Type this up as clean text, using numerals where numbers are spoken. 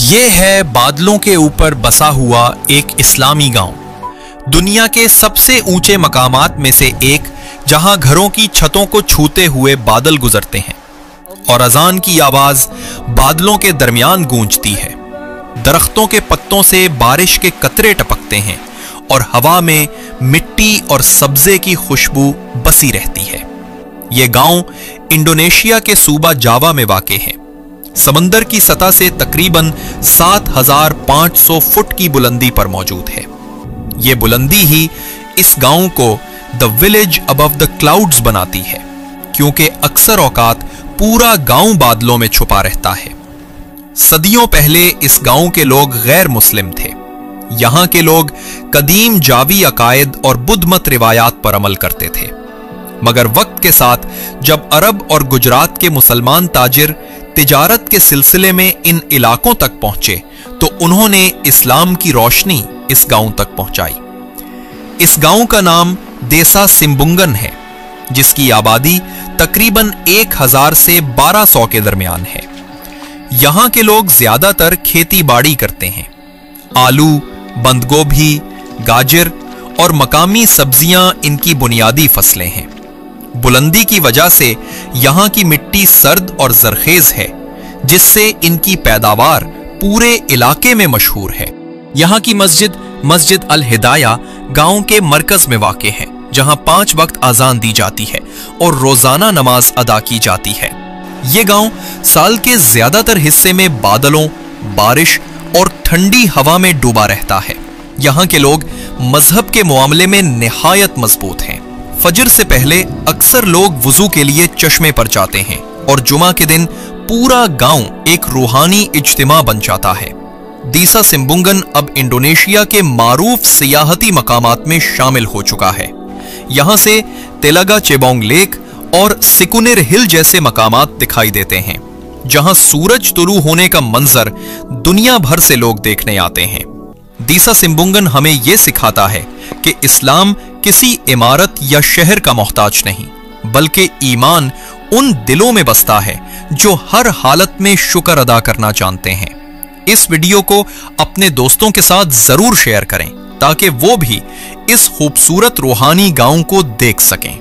ये है बादलों के ऊपर बसा हुआ एक इस्लामी गांव, दुनिया के सबसे ऊंचे मकामात में से एक, जहां घरों की छतों को छूते हुए बादल गुजरते हैं और अजान की आवाज बादलों के दरमियान गूंजती है। दरख्तों के पत्तों से बारिश के कतरे टपकते हैं और हवा में मिट्टी और सब्जे की खुशबू बसी रहती है। ये गांव इंडोनेशिया के सूबा जावा में वाक़े है। समंदर की सतह से तकरीबन 7,500 फुट की बुलंदी पर मौजूद है। ये बुलंदी ही इस गांव को the village above the clouds बनाती है, क्योंकि अक्सर औकात पूरा गांव बादलों में छुपा रहता है। सदियों पहले इस गांव के लोग गैर मुस्लिम थे। यहां के लोग कदीम जावी अकायद और बुद्ध मत रिवायात पर अमल करते थे, मगर वक्त के साथ जब अरब और गुजरात के मुसलमान ताजिर तिजारत के सिलसिले में इन इलाकों तक पहुंचे तो उन्होंने इस्लाम की रोशनी इस गांव तक पहुंचाई। इस गांव का नाम देसा सिम्बुंगन है, जिसकी आबादी तकरीबन 1000 से 1200 के दरमियान है। यहां के लोग ज्यादातर खेती बाड़ी करते हैं। आलू, बंद गोभी, गाजर और मकामी सब्जियां इनकी बुनियादी फसलें हैं। बुलंदी की वजह से यहां की मिट्टी सर्द और जरखेज है, जिससे इनकी पैदावार पूरे इलाके में मशहूर है। यहां की मस्जिद अल हिदाया गांव के मरकज में वाक़े है, जहां 5 वक्त आजान दी जाती है और रोजाना नमाज अदा की जाती है। यह गांव साल के ज्यादातर हिस्से में बादलों, बारिश और ठंडी हवा में डूबा रहता है। यहां के लोग मजहब के मामले में निहायत मजबूत हैं। फजर से पहले अक्सर लोग वुजू के लिए चश्मे पर जाते हैं और जुमा के दिन पूरा गांव एक रूहानी इज्तिमा बन जाता है। दीसा सिम्बुंगन अब इंडोनेशिया के मारूफ सियाहती मकामात में शामिल हो चुका है। यहां से तेलगा चेबोंग लेक और सिकुनिर हिल जैसे मकामात दिखाई देते हैं, जहां सूरज तुलू होने का मंजर दुनिया भर से लोग देखने आते हैं। दीसा सिम्बुंगन हमें यह सिखाता है कि इस्लाम किसी इमारत या शहर का मोहताज नहीं, बल्कि ईमान उन दिलों में बसता है जो हर हालत में शुक्र अदा करना जानते हैं। इस वीडियो को अपने दोस्तों के साथ जरूर शेयर करें, ताकि वो भी इस खूबसूरत रूहानी गांव को देख सकें।